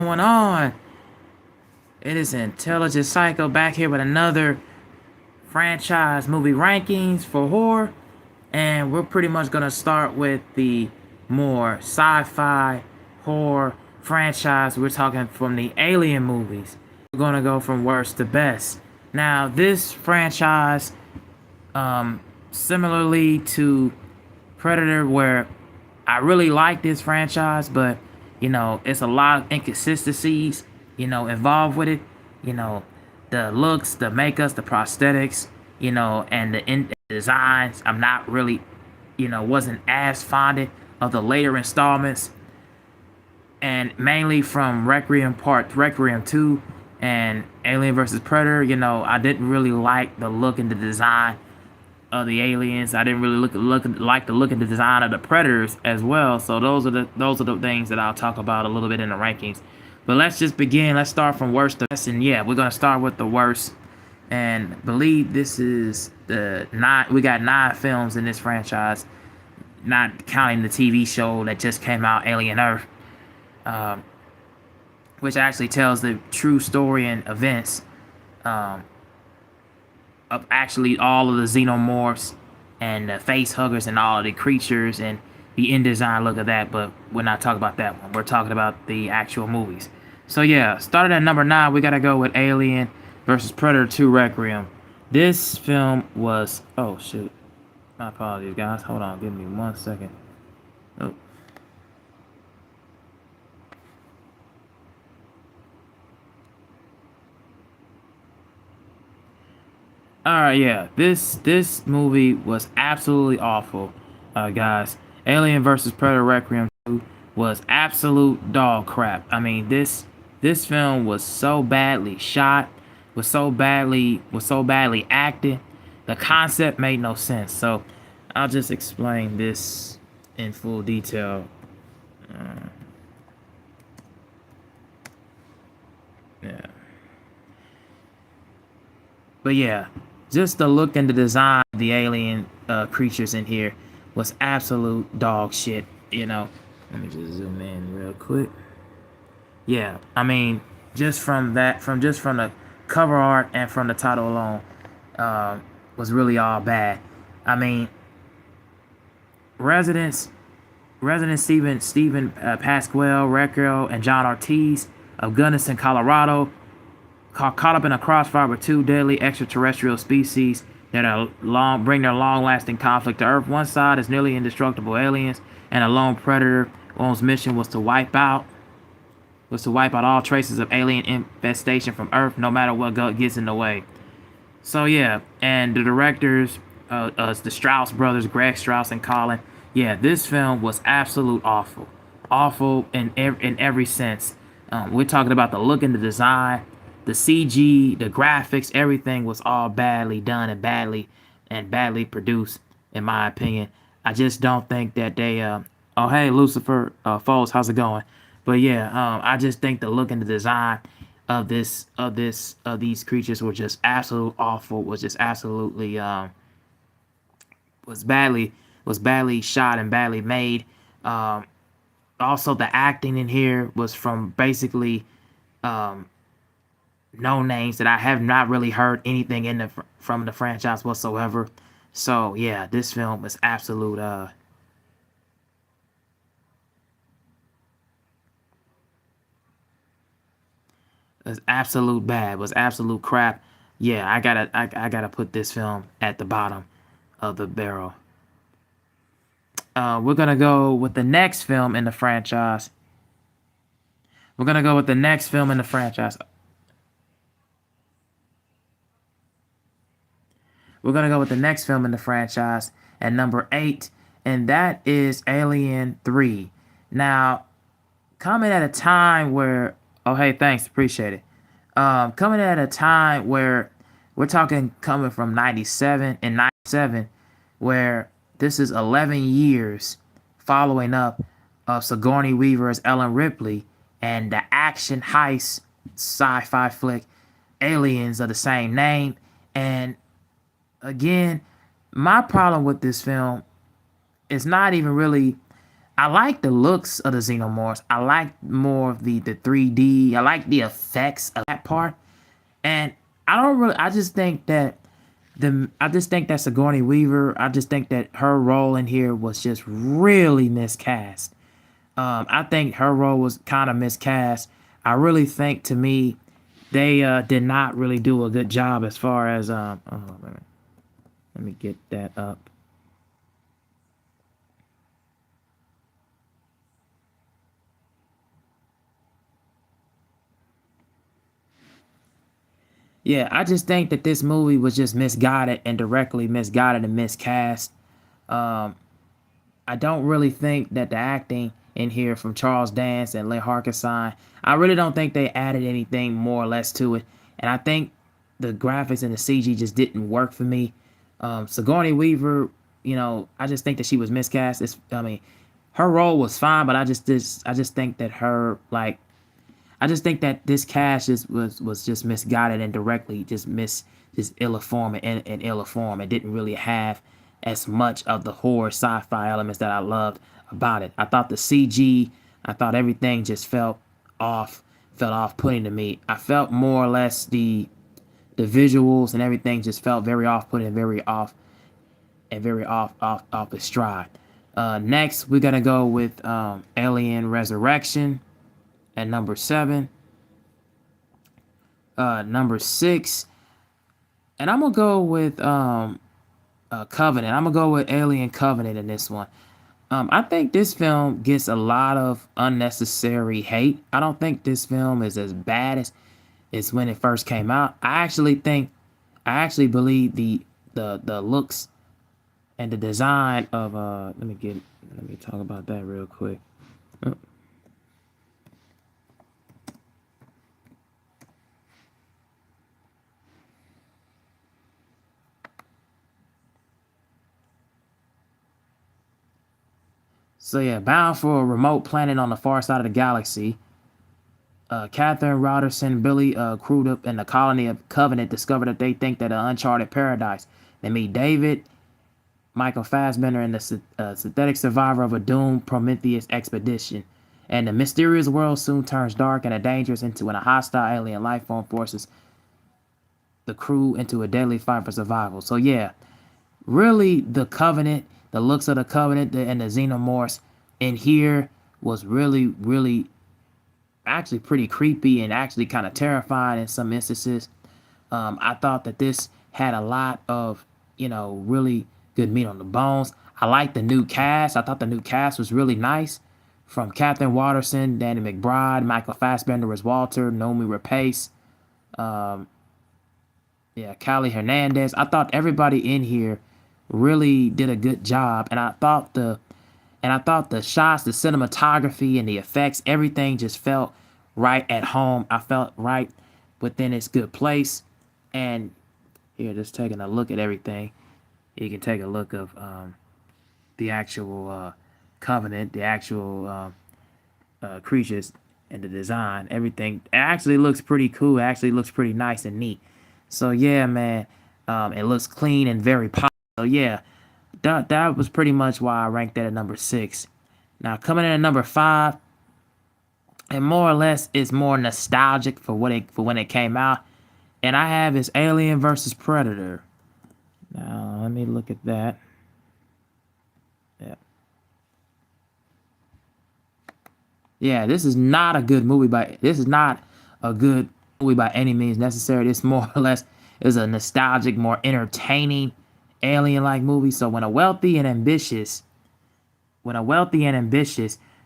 Going on? It is Intelligent Psycho back here with another franchise movie rankings for horror, and we're pretty much gonna start with the more sci-fi horror franchise. We're talking from the Alien movies. We're gonna go from worst to best. Now, this franchise, similarly to Predator, where I really like this franchise, but it's a lot of inconsistencies, involved with it. You know, the looks, the makeups, the prosthetics, and the designs. I'm not really, wasn't as fond of the later installments, and mainly from Requiem 2 and Alien versus Predator. I didn't really like the look and the design of the aliens. I didn't really like the look and the design of the predators as well. So those are the things that I'll talk about a little bit in the rankings. But let's just begin. Let's start from worst to best. And yeah, we're gonna start with the worst. And I believe this is the nine. We got 9 films in this franchise, not counting the TV show that just came out, Alien Earth, um, which actually tells the true story and events um, of actually all of the xenomorphs and the face huggers and all of the creatures and the InDesign look of that, but we're not talking about that one. We're talking about the actual movies. So yeah, started at number 9, we gotta go with Alien versus Predator 2 Requiem. This film was, oh shoot, my apologies guys, hold on, give me 1 second. Oh. Alright, yeah, this movie was absolutely awful, guys. Alien versus Predator Requiem 2 was absolute dog crap. I mean, this film was so badly shot, was so badly acted. The concept made no sense. So I'll just explain this in full detail. Uh, yeah. But yeah, just the look and the design of the alien creatures in here was absolute dog shit, Let me just zoom in real quick. Yeah, I mean, just from the cover art and from the title alone, was really all bad. I mean, residents, resident Stephen Pasquale, Recco, and John Ortiz of Gunnison, Colorado, caught up in a crossfire with 2 deadly extraterrestrial species that bring their long-lasting conflict to Earth. One side is nearly indestructible aliens, and a lone predator whose mission was to wipe out all traces of alien infestation from Earth, no matter what gets in the way. So yeah, and the directors, the Strauss brothers, Greg Strauss and Colin. Yeah, this film was absolute awful in every sense. We're talking about the look and the design, the CG, the graphics, everything was all badly done and badly produced, in my opinion. I just don't think that they. Oh hey, Lucifer Foles, how's it going? But yeah, I just think the look and the design of these creatures were just absolute awful. Was just absolutely was badly was badly shot and badly made. Um, Also, the acting in here was from basically um, no names that I have not really heard anything from the franchise whatsoever. So yeah, this film was absolute bad, was absolute crap. Yeah, I gotta put this film at the bottom of the barrel. We're gonna go with the next film in the franchise. We're gonna go with the next film in the franchise. We're gonna go with the next film in the franchise at number 8, and that is Alien 3. Now, coming at a time where, oh hey, thanks, appreciate it. Coming at a time where we're talking coming from 97 and 97, where this is 11 years following up of Sigourney Weaver as Ellen Ripley and the action heist sci-fi flick Aliens of the same name. And again, my problem with this film is not even really I like the looks of the Xenomorphs. I like more of the 3D. I like the effects of that part. And I don't really. I just think that Sigourney Weaver. I just think that her role in here was just really miscast. I think her role was kind of miscast. I really think, to me, they did not really do a good job as far as Oh, wait a minute. Let me get that up. Yeah, I just think that this movie was just misguided and directly misguided and miscast. Um, I don't really think that the acting in here from Charles Dance and Lynn Harkison, I really don't think they added anything more or less to it. And I think the graphics and the CG just didn't work for me. Sigourney Weaver, I just think that she was miscast. I mean, her role was fine, but I just think that I just think that this cast was just misguided and directly just ill-informed and ill-informed. It didn't really have as much of the horror sci-fi elements that I loved about it. I thought the CG, I thought everything just off, felt off-putting to me. I felt more or less the visuals and everything just felt very off-putting and very off the stride. Next, we're gonna go with Alien Resurrection at number 7. Number 6, and I'm gonna go with Covenant. I'm gonna go with Alien Covenant in this one. I think this film gets a lot of unnecessary hate. I don't think this film is as bad as when it first came out. I actually believe the looks and the design of let me talk about that real quick. Uh, So yeah, bound for a remote planet on the far side of the galaxy, Catherine Robertson, Billy Crudup, and the colony of Covenant discover that they think that an uncharted paradise. They meet David, Michael Fassbender, and the synthetic survivor of a doomed Prometheus expedition. And the mysterious world soon turns dark and dangerous into when a hostile alien life form forces the crew into a deadly fight for survival. So yeah, really the Covenant, the looks of the Covenant and the Xenomorphs in here was really actually pretty creepy and actually kind of terrifying in some instances. I thought that this had a lot of, really good meat on the bones. I like the new cast. I thought the new cast was really nice. From Catherine Waterston, Danny McBride, Michael Fassbender as Walter, Noomi Rapace, um, yeah, Callie Hernandez. I thought everybody in here really did a good job, and I thought the shots, the cinematography, and the effects, everything just felt right at home. I felt right within its good place. And here, just taking a look at everything, you can take a look of the actual Covenant, the actual creatures, and the design. Everything actually looks pretty cool. It actually looks pretty nice and neat. So yeah, man, it looks clean and very polished. So yeah, that was pretty much why I ranked that at number 6. Now coming in at number 5, and more or less it's more nostalgic for when it came out, and I have is Alien versus Predator. Now let me look at that. Yeah, yeah, this is not a good movie by any means necessary. This more or less is a nostalgic, more entertaining alien-like movie. So when a wealthy and ambitious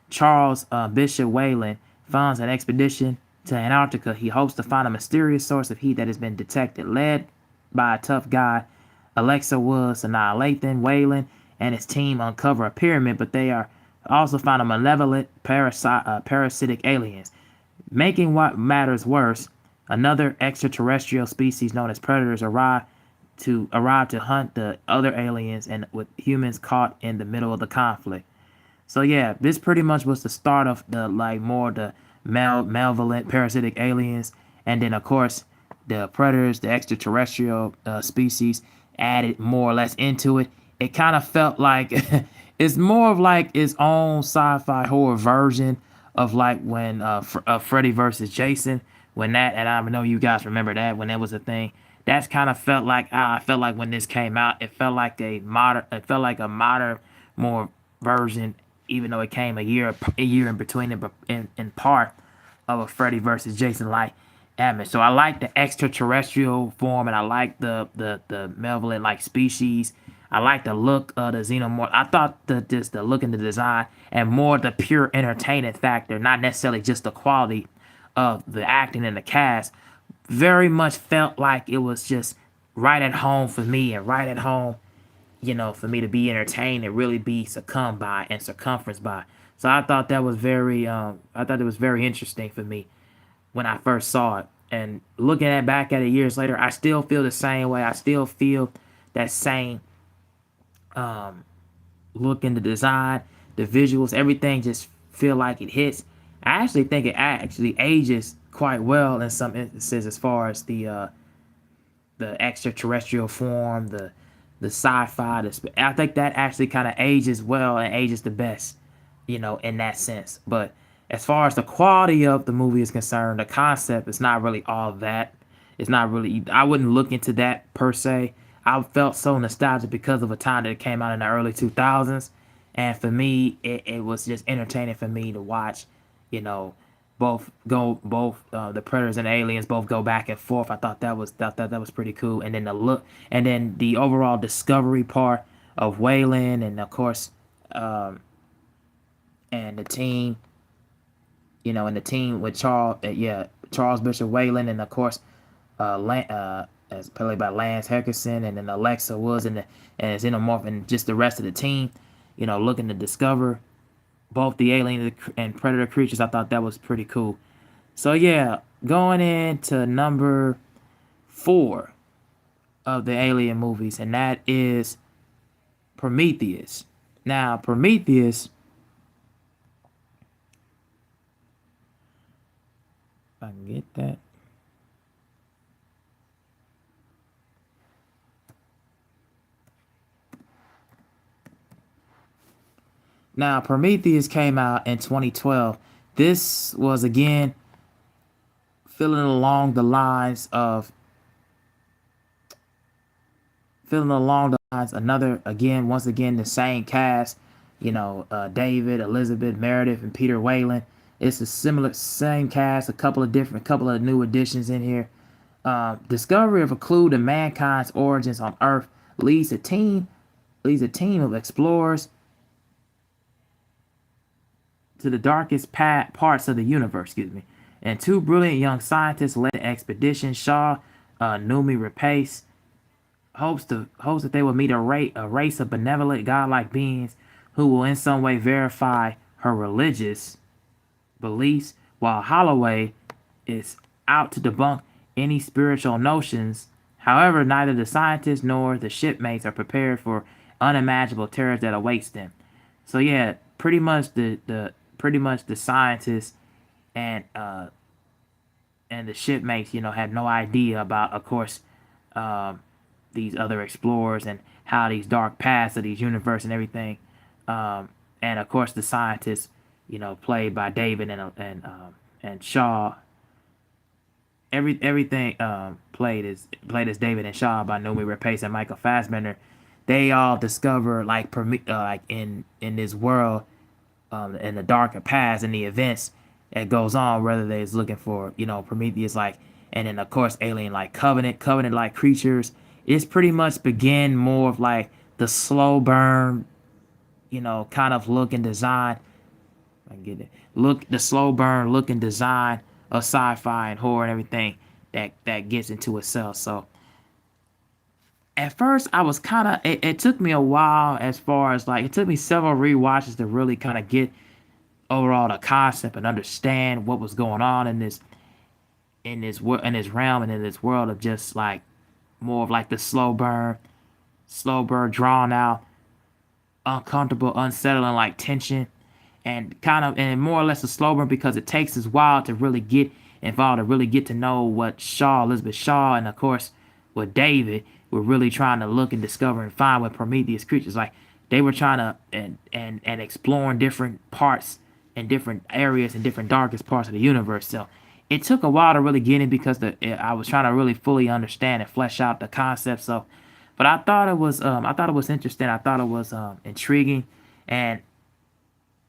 Charles Bishop Whalen founds an expedition to Antarctica, he hopes to find a mysterious source of heat that has been detected. Led by a tough guy, Alexa Woods, Sanaa Lathan, Whalen and his team uncover a pyramid, but they are also find a malevolent parasitic aliens. Making what matters worse, another extraterrestrial species known as predators arrive to hunt the other aliens and with humans caught in the middle of the conflict. So yeah, this pretty much was the start of the more the malevolent parasitic aliens, and then of course the predators, the extraterrestrial species, added more or less into it. It kind of felt like It's more of like its own sci-fi horror version of like when Freddy versus Jason, when that, and I know you guys remember that when that was a thing. That's kind of felt like I felt like when this came out, it felt like a modern more version, even though it came a year in between in part of a Freddy versus Jason like atmosphere. So I like the extraterrestrial form, and I like the malevolent like species. I like the look of the xenomorph. I thought the look and the design, and more the pure entertaining factor, not necessarily just the quality of the acting and the cast, very much felt like it was just right at home for me, and right at home, for me to be entertained and really be succumbed by and circumference by. So I thought that was I thought it was very interesting for me when I first saw it. And looking back at it years later, I still feel the same way. I still feel that same look in the design, the visuals, everything just feel like it hits. I actually think it actually ages quite well in some instances as far as the extraterrestrial form, the sci-fi. I think that actually kind of ages well and ages the best, in that sense. But as far as the quality of the movie is concerned, the concept is not really all that. It's not really. I wouldn't look into that per se. I felt so nostalgic because of a time that it came out in the early 2000s, and for me, it was just entertaining for me to watch. You know, both the predators and the aliens both go back and forth. I thought that was pretty cool. And then the look, and then the overall discovery part of Wayland, and of course, um, and the team, and the team with Charles Bishop Wayland, and of course, as played by Lance Heckerson, and then Alexa Woods, and Xenomorph, and just the rest of the team, looking to discover both the alien and predator creatures. I thought that was pretty cool. So yeah, going into number 4 of the Alien movies, and that is Prometheus. Now, Prometheus, if I can get that. Now, Prometheus came out in 2012. This was again filling along the lines of another, again, once again, the same cast, David, Elizabeth, Meredith, and Peter Wayland. It's a similar, same cast, a couple of new additions in here. Discovery of a clue to mankind's origins on Earth leads a team of explorers to the darkest parts of the universe, and two brilliant young scientists led the expedition. Shaw, Noomi Rapace, hopes that they will meet a race of benevolent, godlike beings who will in some way verify her religious beliefs, while Holloway is out to debunk any spiritual notions. However, neither the scientists nor the shipmates are prepared for unimaginable terrors that awaits them. So yeah, pretty much the scientists and the shipmates, have no idea about, of course, these other explorers and how these dark paths of these universe and everything. And of course, the scientists, played by David and Shaw. Everything played as David and Shaw by Noomi Rapace and Michael Fassbender. They all discover like in this world, in the darker past and the events that goes on, whether they're looking for Prometheus, like, and then of course alien like covenant like creatures. It's pretty much begin more of like the slow burn, kind of look and design. I get it. The slow burn look and design of sci-fi and horror and everything that gets into itself. So at first I was kind of, it took me a while, as far as like, it took me several rewatches to really kind of get overall the concept and understand what was going on in this realm and in this world of just like more of like the slow burn, drawn out, uncomfortable, unsettling, like tension, and kind of, and more or less a slow burn because it takes us a while to really get involved, to really get to know what Elizabeth Shaw, and of course with David, we're really trying to look and discover and find with Prometheus creatures. Like, they were trying to and exploring different parts and different areas and different darkest parts of the universe. So it took a while to really get in because I was trying to really fully understand and flesh out the concept. So, but I thought it was interesting. I thought it was intriguing, and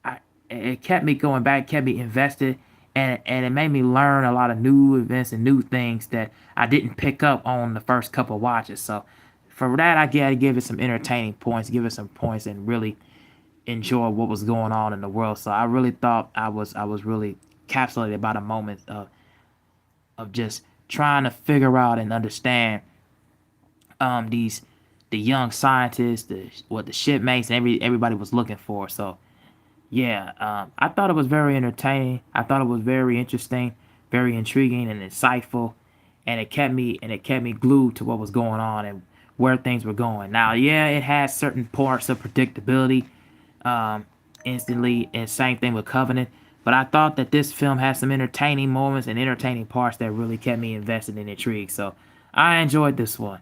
I it kept me going back, kept me invested, and it made me learn a lot of new events and new things that I didn't pick up on the first couple watches. So for that, I gotta give it some entertaining points, give it some points, and really enjoy what was going on in the world. So I really thought I was really capsulated by the moment of just trying to figure out and understand these the young scientists, what the shipmates, and everybody was looking for. So yeah, I thought it was very entertaining. I thought it was very interesting, very intriguing and insightful, and it kept me glued to what was going on and where things were going. Now, yeah, it has certain parts of predictability, um, instantly, and same thing with Covenant. But I thought that this film had some entertaining moments and entertaining parts that really kept me invested and intrigued. So I enjoyed this one.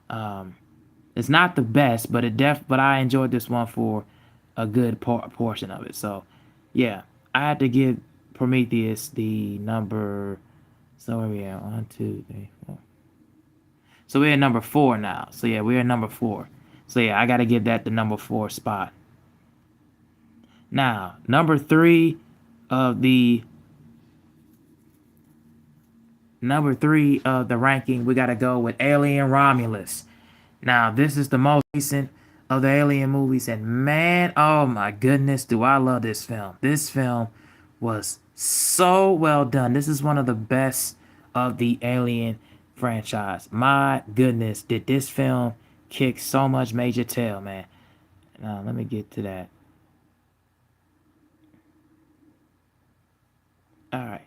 Um, it's not the best, but but I enjoyed this one for a good portion of it. So, yeah, I had to give Prometheus the number. So where we at? 1, 2, 3, 4. So we're at number 4 now. So yeah, we're at number 4. So yeah, I got to give that the number 4 spot. Now, of the number 3 of the ranking, we got to go with Alien Romulus. Now, this is the most recent of the Alien movies, and man, oh my goodness, do I love this film. This film was so well done. This is one of the best of the Alien franchise. My goodness, did this film kick so much major tail, man. Now, let me get to that. All right.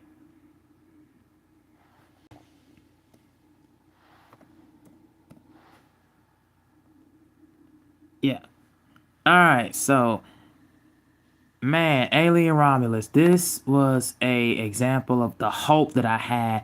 Yeah. All right, so man, Alien Romulus. This was a example of the hope that I had,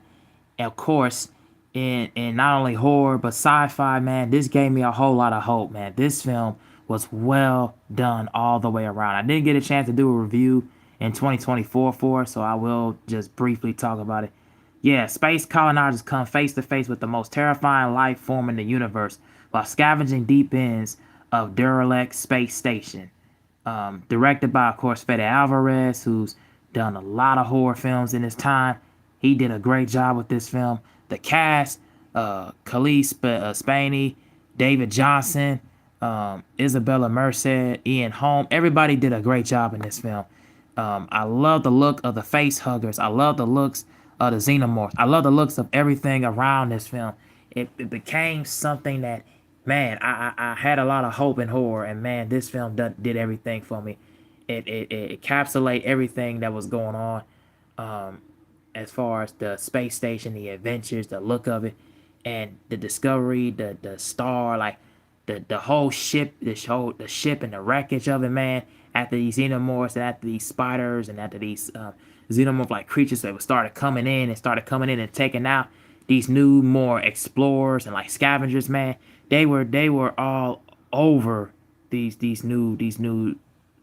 of course, in not only horror but sci-fi. Man, this gave me a whole lot of hope. Man, this film was well done all the way around. I didn't get a chance to do a review in 2024 for it, so I will just briefly talk about it. Yeah, space colonizers come face to face with the most terrifying life form in the universe while scavenging deep ends of Duralex Space Station. Directed by, of course, Fede Alvarez, who's done a lot of horror films in his time. He did a great job with this film. The cast, Khalees Spaney, David Johnson, Isabella Merced, Ian Holm, everybody did a great job in this film. I love the look of the face huggers. I love the looks of the xenomorphs. I love the looks of everything around this film. It became something that, man, I had a lot of hope in horror, and man, this film did everything for me. It encapsulated everything that was going on, um, as far as the space station, the adventures, the look of it, and the discovery, the star, like the whole ship, the ship and the wreckage of it, man. After these xenomorphs and after these spiders and after these xenomorph like creatures that started coming in and taking out these new more explorers and like scavengers, man. They were all over these new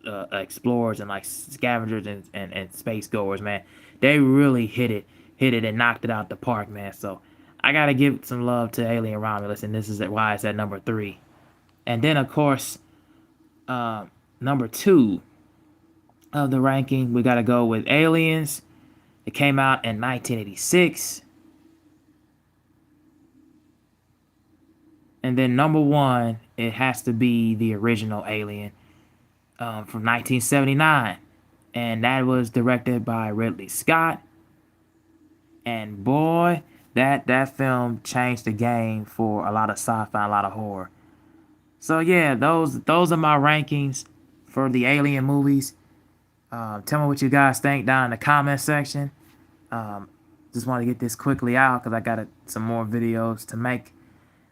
explorers and like scavengers and space goers, man. They really hit it and knocked it out the park, man. So I gotta give some love to Alien Romulus, and this is why it's at number 3. And then of course, number 2 of the ranking, we gotta go with Aliens. It came out in 1986. And then number 1, it has to be the original Alien, from 1979, and that was directed by Ridley Scott. And boy, that film changed the game for a lot of sci-fi, a lot of horror. So yeah, those are my rankings for the Alien movies. Tell me what you guys think down in the comment section. Um, just want to get this quickly out because I got some more videos to make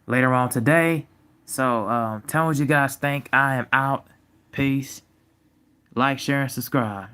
later on today. So tell me what you guys think. I am out. Peace. Like, share, and subscribe.